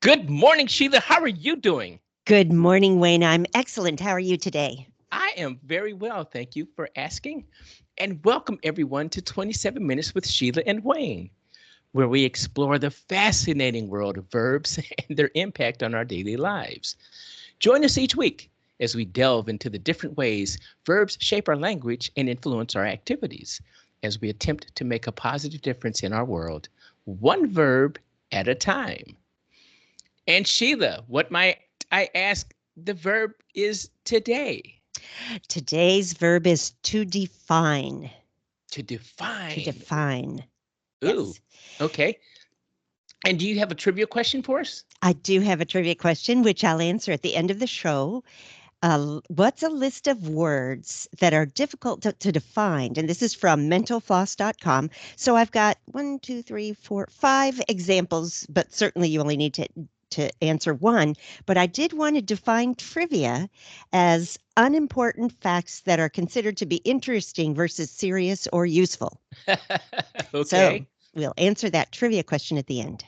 Good morning, Sheila. How are you doing? Good morning, Wayne. I'm excellent. How are you today? I am very well. Thank you for asking. And welcome everyone to 27 Minutes with Sheila and Wayne, where we explore the fascinating world of verbs and their impact on our daily lives. Join us each week as we delve into the different ways verbs shape our language and influence our activities, as we attempt to make a positive difference in our world, one verb at a time. And Sheila, what might I ask the verb is today? Today's verb is to define. To To define. define. Ooh, Yes. okay. And do you have a trivia question for us? I do have a trivia question, which I'll answer at the end of the show. What's a list of words that are difficult to define? And this is from mentalfloss.com. So I've got 5 examples, but certainly you only need to answer one. But I did want to define trivia as unimportant facts that are considered to be interesting versus serious or useful. So Okay. we'll answer that trivia question at the end.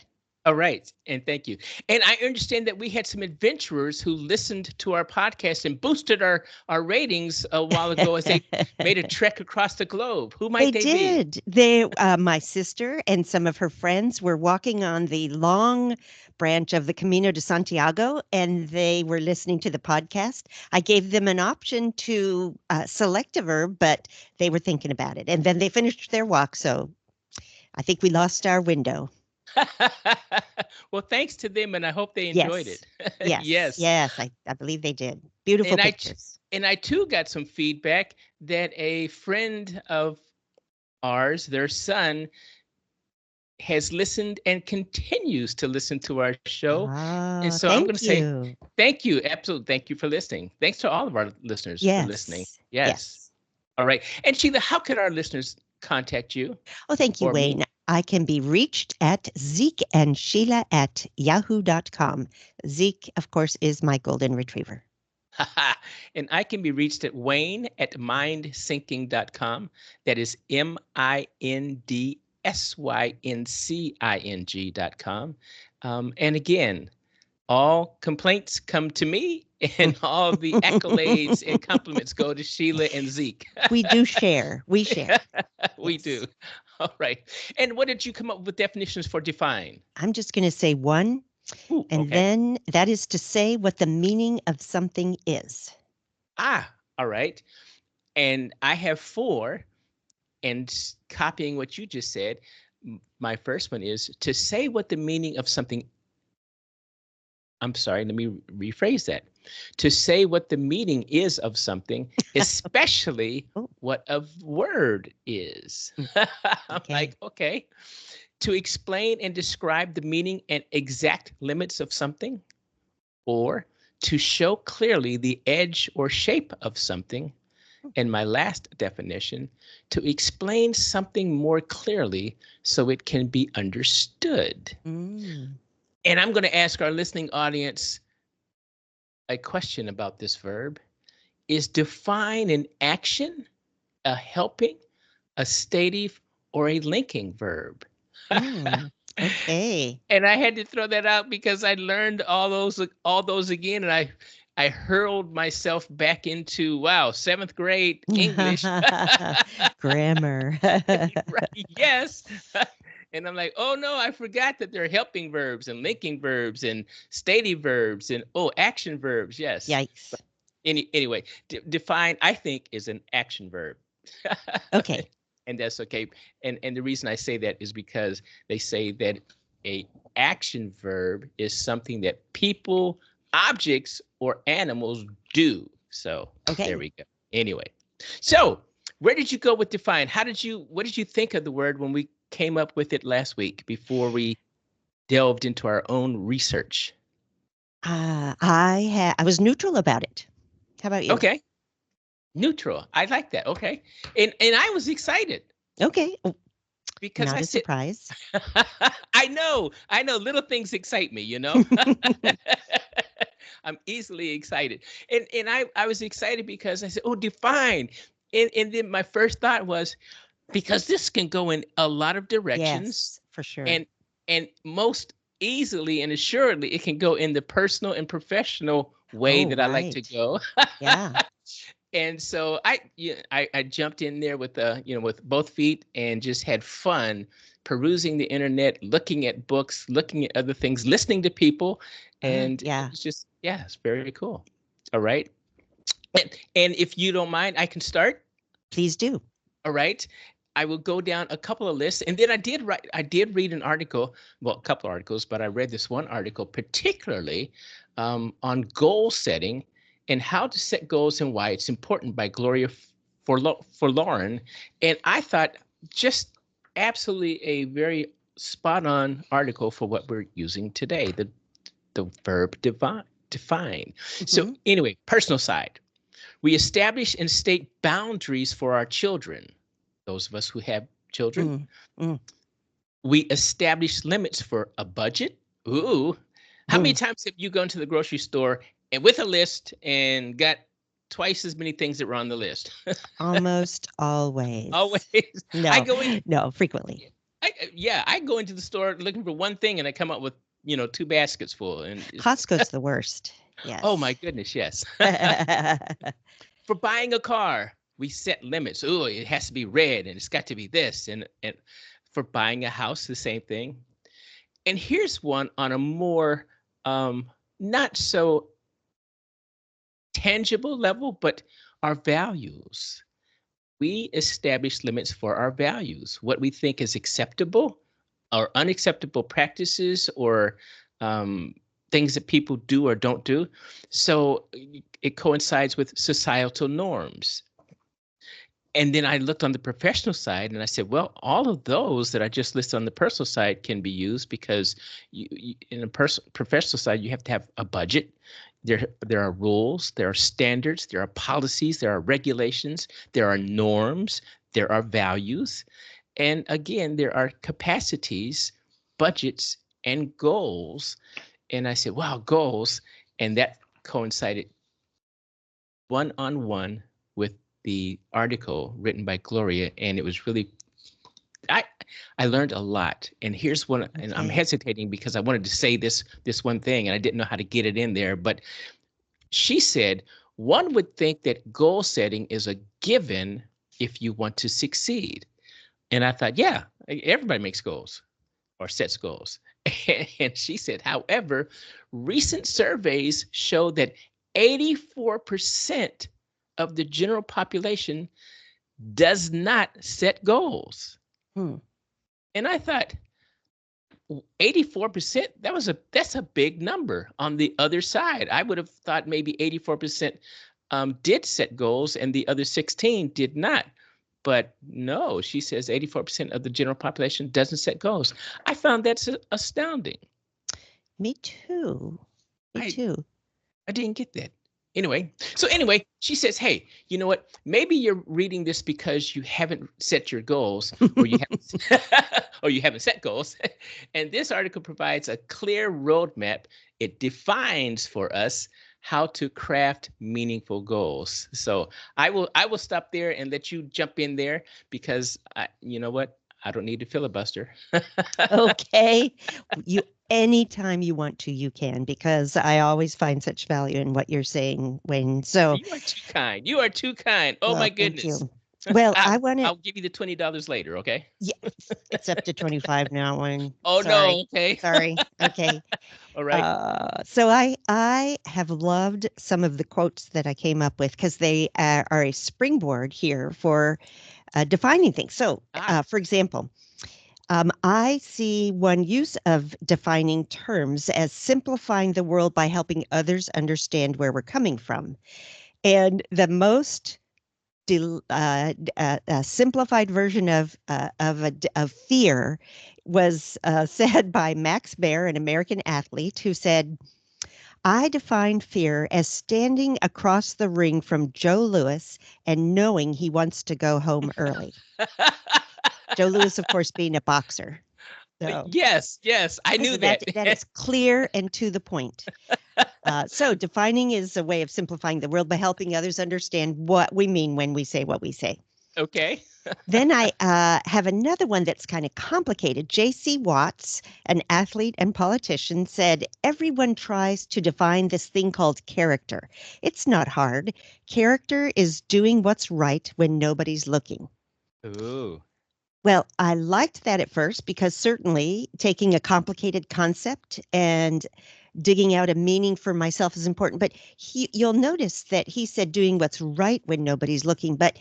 All right. And thank you. And I understand that we had some adventurers who listened to our podcast and boosted our ratings a while ago as they made a trek across the globe. Who They might they be? did. My sister and some of her friends were walking on the long branch of the Camino de Santiago, and they were listening to the podcast. I gave them an option to select a verb, but they were thinking about it. And then they finished their walk. So I think we lost our window. Well, thanks to them, and I hope they enjoyed Yes. it. Yes. Yes. Yes. I believe they did. Beautiful And pictures. I too got some feedback that a friend of ours, their son, has listened and continues to listen to our show. And Ah, so I'm going to thank say you. thank you. Absolutely. Thank you for listening. Thanks to all of our listeners for listening. Yes. Yes. Yes. All right. And Sheila, how can our listeners contact you Oh, thank you, or me? Wayne. I can be reached at Zeke and Sheila at yahoo.com. Zeke, of course, is my golden retriever. And I can be reached at Wayne at mindsyncing.com. That is MINDSYNCING.com. And again, all complaints come to me, and all the accolades and compliments go to Sheila and Zeke. We do share. We share. We do. Yes. All right. And what did you come up with definitions for define? I'm just going to say one, Ooh, and okay. then that is to say what the meaning of something is. All right. And I have four, and copying what you just said, my first one is to say what the meaning of something. I'm sorry, let me rephrase that. To say what the meaning is of something, especially Oh, what a word is. mm, I'm okay. like, okay. To explain and describe the meaning and exact limits of something, or to show clearly the edge or shape of something. And my last definition, to explain something more clearly so it can be understood. Mm. And I'm going to ask our listening audience a question about this verb. Is define an action, a helping, a stative, or a linking verb? Mm. Okay. And I had to throw that out because I learned all those again, and I hurled myself back into, wow, seventh grade English. Grammar. Right, yes. And I'm like, oh no, I forgot that there are helping verbs and linking verbs and stative verbs and action verbs. Yes. Yikes. Anyway, define, I think, is an action verb. Okay. And that's okay. And the reason I say that is because they say that a action verb is something that people, objects, or animals do. So there Okay. we go. Anyway, so where did you go with define? What did you think of the word when we came up with it last week before we delved into our own research? I was neutral about it. How about you? Okay, neutral. I like that. Okay, and I was excited Okay. Oh, because not I a said, surprise. I know, little things excite me, you know. I'm easily excited, and I was excited because I said, oh, define, and then my first thought was, because this can go in a lot of directions, Yes, for sure. and most easily and assuredly it can go in the personal and professional way Oh, that I like to right. go. Yeah. And so I jumped in there with with both feet and just had fun perusing the internet, looking at books, looking at other things, listening to people, and it Yeah. was just, yeah, it's very cool. All right. And if you don't mind, I can start. Please do. All right. I will go down a couple of lists, and then I did read an article, well, a couple of articles, but I read this one article particularly on goal setting and how to set goals and why it's important by Gloria for Lauren. And I thought, just absolutely a very spot on article for what we're using today, the verb define. So Hmm. anyway, personal side. We establish and state boundaries for our children, those of us who have children. Mm, mm, We establish limits for a budget. Ooh, how many mm. times have you gone to the grocery store and with a list and got twice as many things that were on the list? Almost always. Always. I No, go in, no, frequently. yeah, I go into the store looking for one thing and I come up with, two baskets full. And Costco's the worst. oh my Yes. goodness, yes. For buying a car, we set limits. Oh, it has to be red and it's got to be this. And for buying a house, the same thing. And here's one on a more not so tangible level, but our values. We establish limits for our values, what we think is acceptable or unacceptable practices or um, things that people do or don't do. So it coincides with societal norms. And then I looked on the professional side and I said, well, all of those that I just listed on the personal side can be used because in a professional side, you have to have a budget. There are rules, there are standards, there are policies, there are regulations, there are norms, there are values. And again, there are capacities, budgets, and goals. And I said, wow, goals. And that coincided one-on-one with the article written by Gloria, and it was really I I learned a lot. And here's one, and I'm Okay. hesitating because I wanted to say this one thing and I didn't know how to get it in there, but she said one would think that goal setting is a given if you want to succeed. And I thought, yeah, everybody makes goals or sets goals. And she said, however, recent surveys show that 84% of the general population does not set goals. Hmm. And I thought, 84%, that's a big number. On the other side, I would have thought maybe 84% did set goals and the other 16 did not. But no, she says 84% of the general population doesn't set goals. I found that's astounding. Me too. Me I too. I didn't get that. Anyway, she says, "Hey, you know what? Maybe you're reading this because you haven't set your goals, or you haven't, or you haven't set goals." And this article provides a clear roadmap. It defines for us how to craft meaningful goals. So I will stop there and let you jump in there because you know what? I don't need to filibuster. Okay. You anytime you want to, you can, because I always find such value in what you're saying, Wayne. So, You are too kind. You are too kind. Oh my well, thank goodness. you. Well, I, I want to, I'll give you the $20 later, okay? yeah, it's up to 25 now, Wayne. Oh Sorry. no, okay. Sorry. Okay. All right. So I have loved some of the quotes that I came up with because they are a springboard here for defining things. So, Ah, for example, I see one use of defining terms as simplifying the world by helping others understand where we're coming from. And the most simplified version of fear was said by Max Baer, an American athlete, who said, "I define fear as standing across the ring from Joe Louis and knowing he wants to go home early." Joe Louis, of course, being a boxer. So, yes, yes, I knew so that that. that is clear and to the point. So defining is a way of simplifying the world by helping others understand what we mean when we say what we say. Okay. Then I have another one that's kind of complicated. J.C. Watts, an athlete and politician, said everyone tries to define this thing called character. It's not hard. Character is doing what's right when nobody's looking. Ooh. Well, I liked that at first because certainly taking a complicated concept and digging out a meaning for myself is important. But you'll notice that he said doing what's right when nobody's looking. But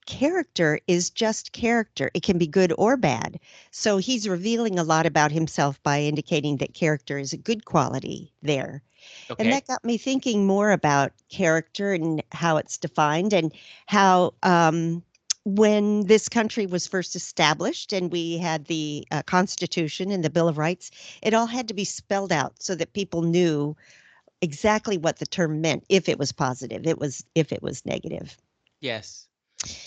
character is just character. It can be good or bad. So he's revealing a lot about himself by indicating that character is a good quality there. And Okay. that got me thinking more about character and how it's defined and how when this country was first established and we had the Constitution and the Bill of Rights, it all had to be spelled out so that people knew exactly what the term meant. If it was positive, it was if it was negative. Yes.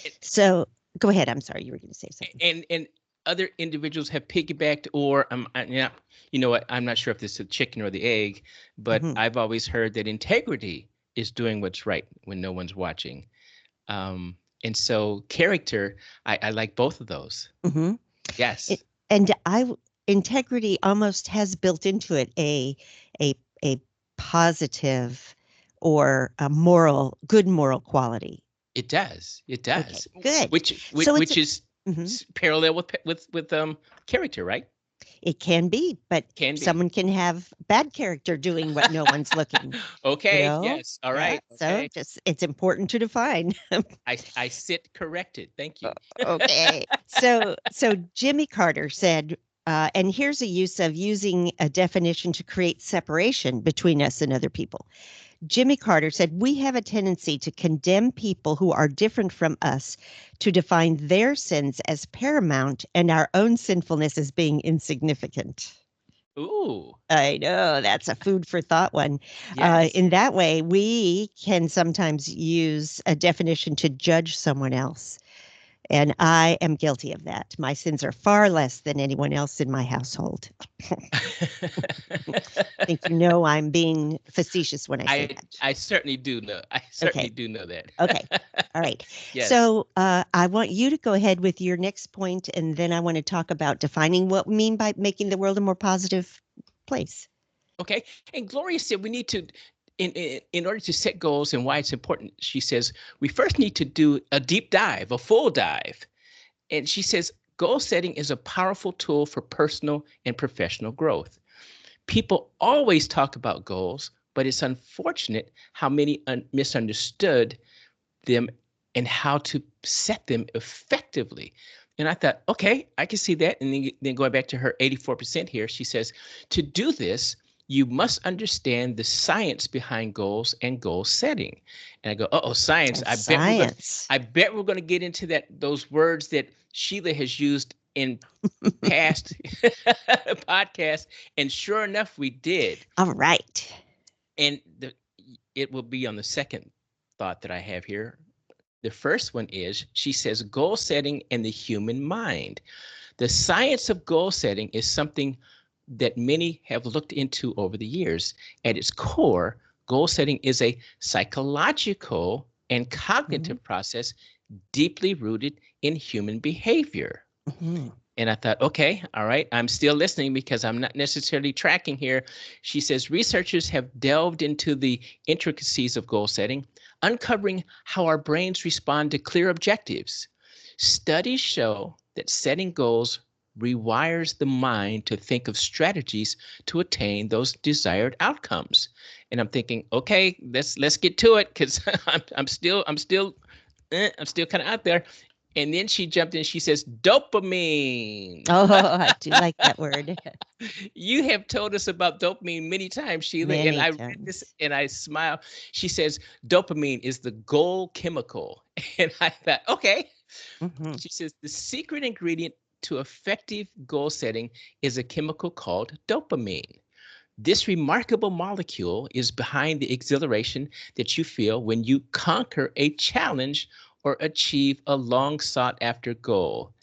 And So go ahead. I'm sorry, you were going to say something. and other individuals have piggybacked, or yeah, you know what? I'm not sure if this is the chicken or the egg, but Hmm. I've always heard that integrity is doing what's right when no one's watching. And so character, I like both of those. Hmm. Yes, It, and integrity almost has built into it a a positive or a good moral quality. it does. It Okay, does. good. Which which, So it's which is mhm, parallel with character, right? it can be, but Can be. someone can have bad character doing what no one's looking. You Okay. know, Yes. All yeah. right. So Okay. just it's important to define. I sit corrected. Thank you. Okay. So Jimmy Carter said, and here's a use of using a definition to create separation between us and other people. Jimmy Carter said, we have a tendency to condemn people who are different from us, to define their sins as paramount and our own sinfulness as being insignificant. Ooh. I know that's a food for thought one. Yes. In that way, we can sometimes use a definition to judge someone else. And I am guilty of that. My sins are far less than anyone else in my household. I think you know I'm being facetious when I say that. I certainly do know. I certainly Okay. do know that. Okay. All right. Yes. So I want you to go ahead with your next point, and then I want to talk about defining what we mean by making the world a more positive place. Okay. And Gloria said we need to, in order to set goals and why it's important. She says we first need to do a deep dive, a full dive. And she says goal setting is a powerful tool for personal and professional growth. People always talk about goals, but it's unfortunate how many misunderstood them and how to set them effectively. And I thought, okay, I can see that. And then going back to her 84% here, she says, to do this, you must understand the science behind goals and goal setting. And I go, oh, science. Science. I bet we're going to get into those words that Sheila has used in past podcasts. And sure enough, we did. All right. And it will be on the second thought that I have here. The first one is she says goal setting and the human mind. The science of goal setting is something that many have looked into over the years. At its core, goal setting is a psychological and Mhm, cognitive process deeply rooted in human behavior. mhm, And I thought, okay, all right, I'm still listening because I'm not necessarily tracking here. She says researchers have delved into the intricacies of goal setting, uncovering how our brains respond to clear objectives. Studies show that setting goals rewires the mind to think of strategies to attain those desired outcomes. And I'm thinking, okay, let's get to it because I'm still kind of out there. And then she jumped in. She says, dopamine. Oh, I do like that word. You have told us about dopamine many times, Sheila. And Many I read this times. and I smile. She says, dopamine is the goal chemical. And I thought, okay. Mhm, She says, the secret ingredient to effective goal setting is a chemical called dopamine. This remarkable molecule is behind the exhilaration that you feel when you conquer a challenge or achieve a long sought after goal.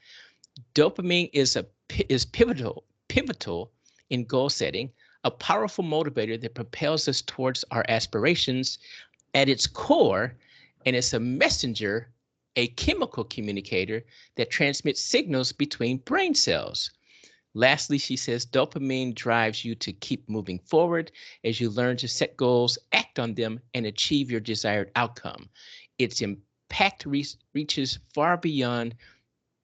Dopamine is pivotal in goal setting, a powerful motivator that propels us towards our aspirations at its core, and it's a messenger a chemical communicator that transmits signals between brain cells. Lastly, she says dopamine drives you to keep moving forward as you learn to set goals, act on them, and achieve your desired outcome. Its impact reaches far beyond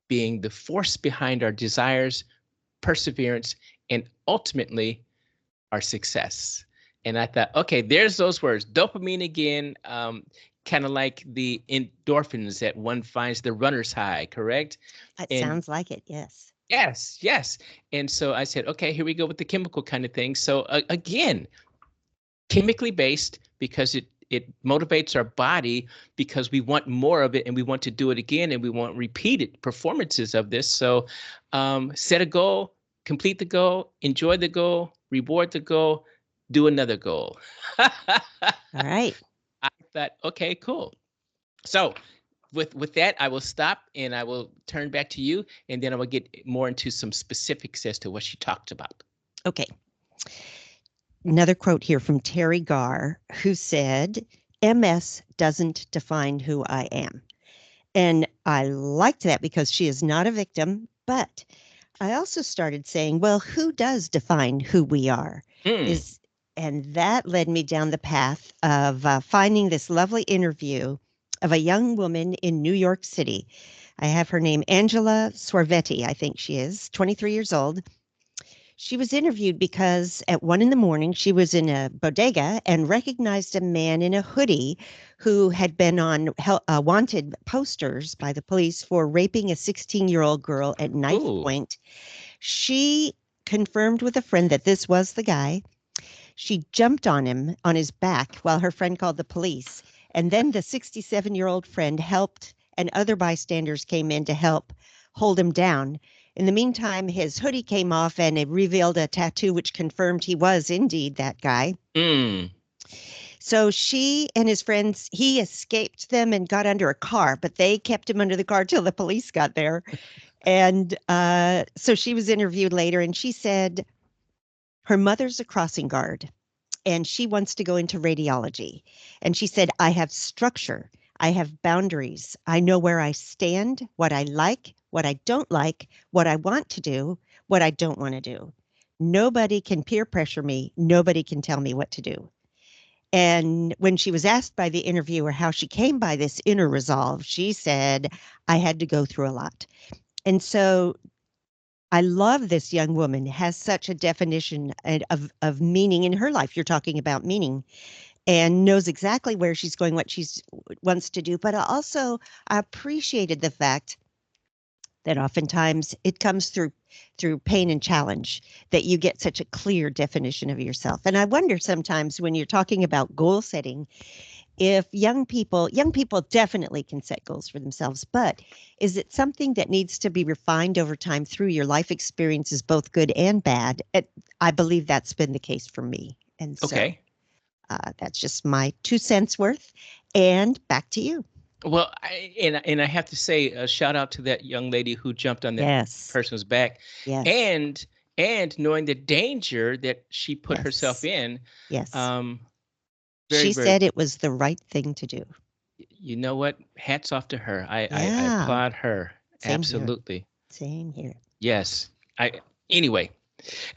being the force behind our desires, perseverance, and ultimately our success. And I thought, okay, there's those words. Dopamine again, kind of like the endorphins that one finds the runner's high, correct? It And sounds like it. Yes. yes, yes. And so I said, okay, here we go with the chemical kind of thing. So again, chemically based because it motivates our body because we want more of it and we want to do it again and we want repeated performances of this. So set a goal, complete the goal, enjoy the goal, reward the goal, do another goal. I All right. thought, okay, cool. So with that, I will stop and I will turn back to you, and then I will get more into some specifics as to what she talked about. Okay. Another quote here from Terry Garr, who said, MS doesn't define who I am. And I liked that because she is not a victim. But I also started saying, well, who does define who we are? Mm. Is and that led me down the path of finding this lovely interview of a young woman in New York City. I have her name, Angela Sorvetti, I think she is, 23 years old. She was interviewed because at 1 a.m. she was in a bodega and recognized a man in a hoodie who had been on wanted posters by the police for raping a 16-year-old girl at knife Ooh. point. She confirmed with a friend that this was the guy. She jumped on him on his back while her friend called the police. And then the 67-year-old friend helped, and other bystanders came in to help hold him down. In the meantime, his hoodie came off and it revealed a tattoo which confirmed he was indeed that guy. Mm. So she and his friends, he escaped them and got under a car, but they kept him under the car till the police got there. And so she was interviewed later and she said her mother's a crossing guard and she wants to go into radiology. And she said, I have structure, I have boundaries, I know where I stand, what I like, what I don't like, what I want to do, what I don't want to do. Nobody can peer pressure me. Nobody can tell me what to do. And when she was asked by the interviewer how she came by this inner resolve, she said, I had to go through a lot. And so I love this young woman has such a definition of meaning in her life. You're talking about meaning and knows exactly where she's going, what she's wants to do. But I appreciated the fact that oftentimes it comes through pain and challenge that you get such a clear definition of yourself. And I wonder sometimes when you're talking about goal setting, if young people definitely can set goals for themselves, but is it something that needs to be refined over time through your life experiences, both good and bad? I believe that's been the case for me. And so Okay. that's just my 2 cents worth. And back to you. Well, and I have to say a shout out to that young lady who jumped on that Yes. person's back, Yes. and knowing the danger that she put herself Yes. in. Yes. Um, very, She very. said it was the right thing to do. You know what? Hats off to her. I Yeah. applaud her. Same here. Absolutely. Same here. Yes. I anyway.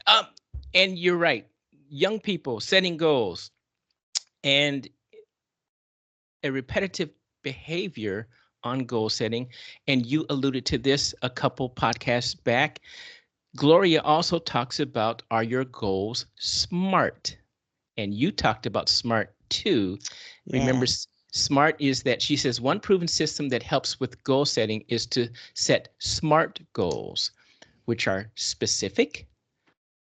Um, and you're right. Young people setting goals and a repetitive behavior on goal setting. And you alluded to this a couple podcasts back. Gloria also talks about, are your goals smart? And you talked about smart too. Remember, Yeah. smart is that she says one proven system that helps with goal setting is to set SMART goals, which are specific,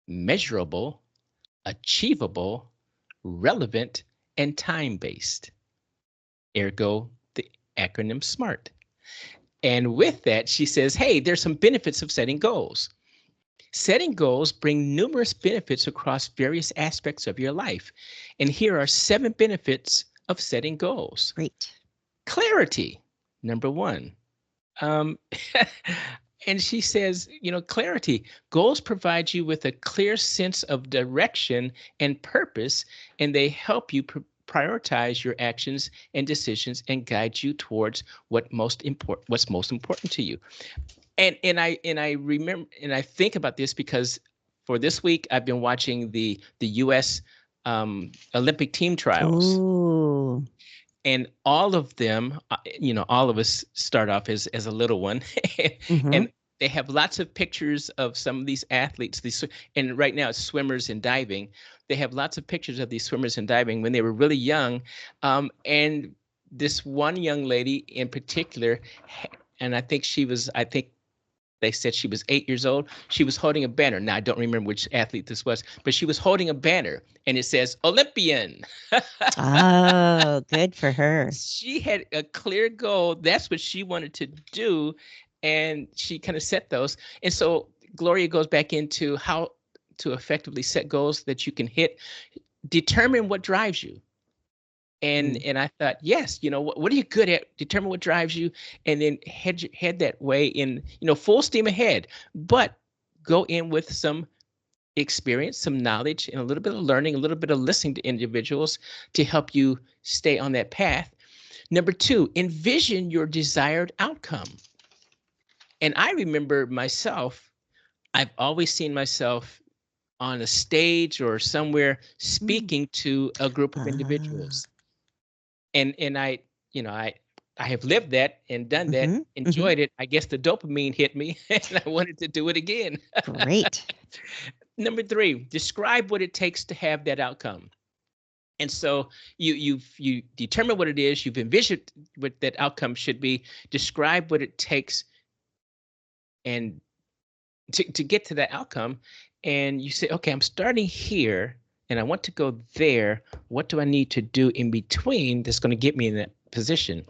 measurable, achievable, relevant, and time based. Ergo, the acronym SMART. And with that, she says, hey, there's some benefits of setting goals. Setting goals bring numerous benefits across various aspects of your life. And here are 7 benefits of setting goals. Great. Clarity, number 1. Um, and she says, clarity. Goals provide you with a clear sense of direction and purpose, and they help you prioritize your actions and decisions and guide you towards what's most important to you. And I remember and I think about this because for this week I've been watching the U.S. Olympic team trials, Ooh. and all of them, all of us start off as a little one, Mm-hmm. and they have lots of pictures of some of these athletes. And right now it's swimmers and diving. They have lots of pictures of these swimmers and diving when they were really young, and this one young lady in particular, and I think they said she was 8 years old. She was holding a banner. Now I don't remember which athlete this was, but she was holding a banner and it says Olympian. Oh, good for her. She had a clear goal. That's what she wanted to do. And she kind of set those. And so Gloria goes back into how to effectively set goals that you can hit. Determine what drives you. And I thought, yes, what are you good at? Determine what drives you, and then head that way in, full steam ahead. But go in with some experience, some knowledge, and a little bit of learning, a little bit of listening to individuals to help you stay on that path. Number two, envision your desired outcome. And I remember myself, I've always seen myself on a stage or somewhere Mm. speaking to a group of Ah. individuals. And I have lived that and done that, Mm-hmm. Mm-hmm. enjoyed it. I guess the dopamine hit me and I wanted to do it again. Great. Number three, describe what it takes to have that outcome. And so you determine what it is, you've envisioned what that outcome should be, describe what it takes and to get to that outcome. And you say, okay, I'm starting here and I want to go there. What do I need to do in between that's going to get me in that position?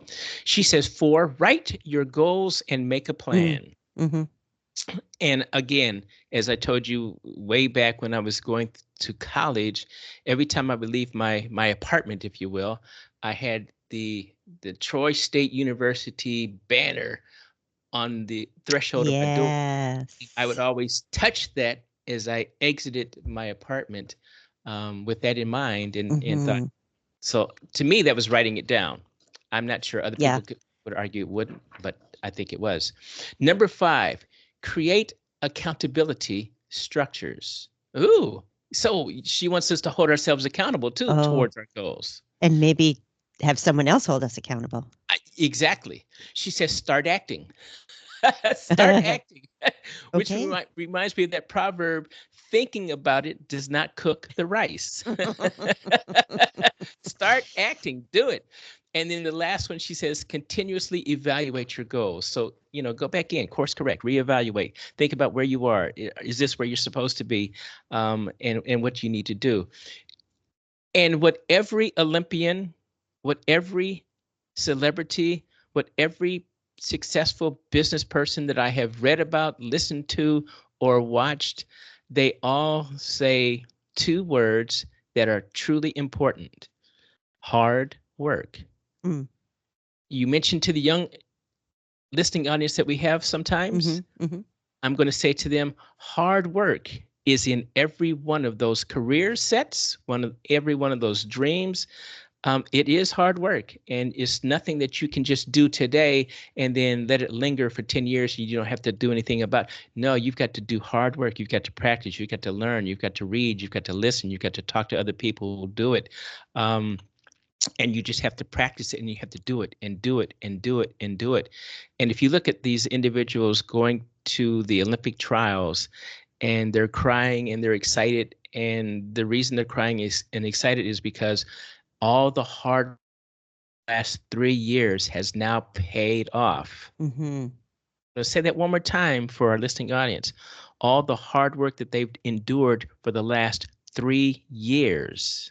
She says, four, write your goals and make a Mm. plan. Mm-hmm. And again, as I told you way back when I was going to college, every time I would leave my apartment, if you will, I had the Troy State University banner on the threshold of my door. I would Yes. always touch that as I exited my apartment, with that in mind, and thought, Mm-hmm. so to me that was writing it down. I'm not sure other Yeah. people would argue it wouldn't, but I think it was. Number five, create accountability structures. Ooh, so she wants us to hold ourselves accountable too Oh, towards our goals. and maybe have someone else hold us accountable. Exactly. She says, start acting. Start acting, which Okay. reminds me of that proverb, thinking about it does not cook the rice. Start acting, do it. And then the last one, she says, continuously evaluate your goals. So, go back in, course correct, reevaluate, think about where you are. Is this where you're supposed to be? And what you need to do. And what every Olympian, what every celebrity, what every successful business person that I have read about, listened to, or watched, they all say two words that are truly important: hard work. Mm. You mentioned to the young listening audience that we have Mm-hmm. sometimes, Mm-hmm. I'm going to say to them, hard work is in every one of those career sets, every one of those dreams. It is hard work, and it's nothing that you can just do today and then let it linger for 10 years and you don't have to do anything about it. No, you've got to do hard work. You've got to practice. You've got to learn. You've got to read. You've got to listen. You've got to talk to other people who do it. Um, and you just have to practice it, and you have to do it and do it and do it and do it. And if you look at these individuals going to the Olympic trials, and they're crying and they're excited, and the reason they're crying is and excited is because all the hard last 3 years has now paid off. Mm-hmm. Let's say that one more time for our listening audience. All the hard work that they've endured for the last 3 years.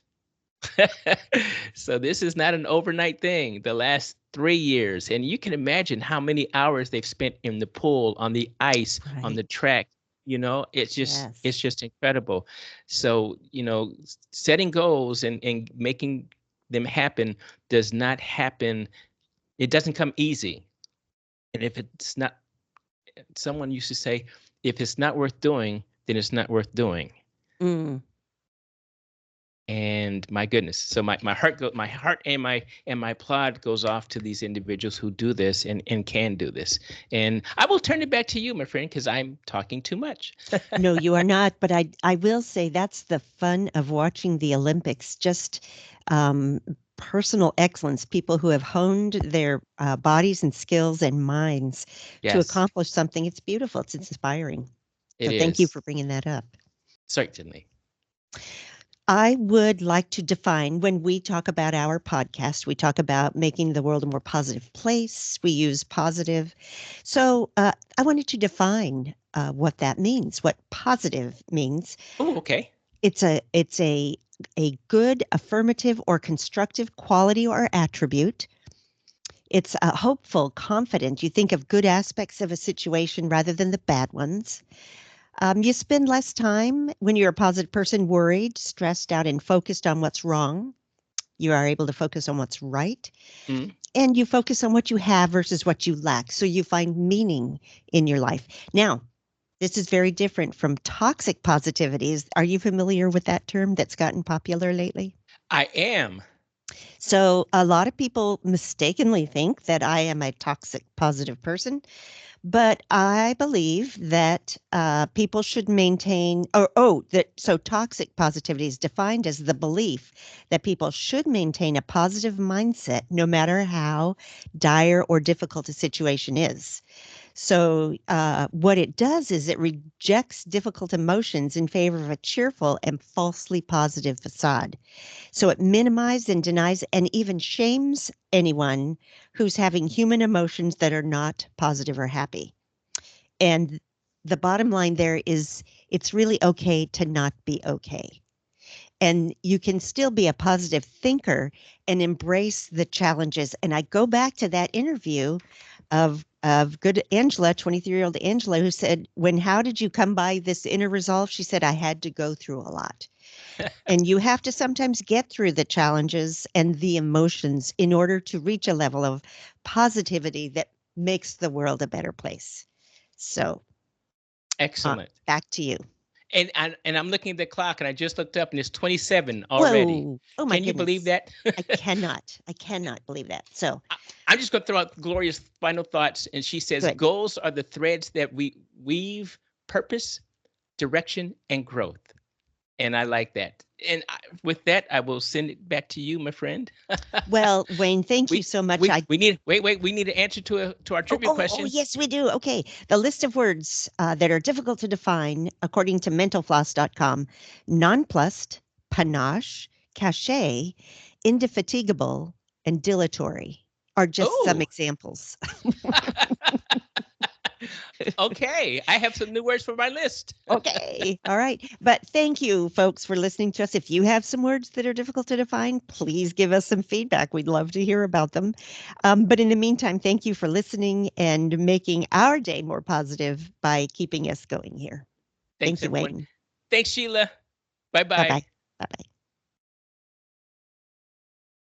So this is not an overnight thing. The last 3 years, and you can imagine how many hours they've spent in the pool, on the ice, on the Right. track. It's just Yes. it's just incredible. So setting goals and making them happen does not happen. It doesn't come easy. And if it's not, someone used to say, if it's not worth doing, then it's not worth doing. Mm. And And my goodness, so my heart and my applaud goes off to these individuals who do this and can do this. And I will turn it back to you, my friend, because I'm talking too much. No, you are not. But I will say that's the fun of watching the Olympics. Just um, personal excellence, people who have honed their bodies and skills and minds to Yes, accomplish something. It's beautiful. It's inspiring. it So thank you is. for bringing that up. Certainly. I would like to define when we talk about our podcast, we talk about making the world a more positive place. We use positive. So I wanted to define what that means, what positive means. Oh, okay. It's a good, affirmative, or constructive quality or attribute. It's hopeful, confident. You think of good aspects of a situation rather than the bad ones. You spend less time when you're a positive person worried, stressed out, and focused on what's wrong. You are able to focus on what's right. Mm. And you focus on what you have versus what you lack. So you find meaning in your life. Now, this is very different from toxic positivities. Are you familiar with that term that's gotten popular lately? I am. So a lot of people mistakenly think that I am a toxic positive person. But I believe that people should maintain, so toxic positivity is defined as the belief that people should maintain a positive mindset no matter how dire or difficult a situation is. So, what it does is it rejects difficult emotions in favor of a cheerful and falsely positive facade. So, it minimizes and denies and even shames anyone who's having human emotions that are not positive or happy. And the bottom line there is it's really okay to not be okay. And you can still be a positive thinker and embrace the challenges. And I go back to that interview of good Angela, 23-year-old Angela, who said, how did you come by this inner resolve? She said, I had to go through a lot. And you have to sometimes get through the challenges and the emotions in order to reach a level of positivity that makes the world a better place. So Excellent. back to you. And I'm looking at the clock, and I just looked up, and it's 27 already. Whoa. Oh my Can you believe goodness. that? I cannot believe that. So I'm just going to throw out Gloria's final thoughts, and she says, good. "Goals are the threads that we weave purpose, direction, and growth." And I like that. And with that, I will send it back to you, my friend. Well, Wayne, thank you we so much. we need wait. We need an answer to our trivia Oh, question. yes, we do. Okay. The list of words that are difficult to define, according to mentalfloss.com: nonplussed, panache, cachet, indefatigable, and dilatory are just some Oh, examples. okay. I have some new words for my list. Okay. All right. But thank you, folks, for listening to us. If you have some words that are difficult to define, please give us some feedback. We'd love to hear about them. But in the meantime, thank you for listening and making our day more positive by keeping us going here. Thanks, Thank you, everyone. Wayne. Thanks, Sheila. Bye Bye bye. bye.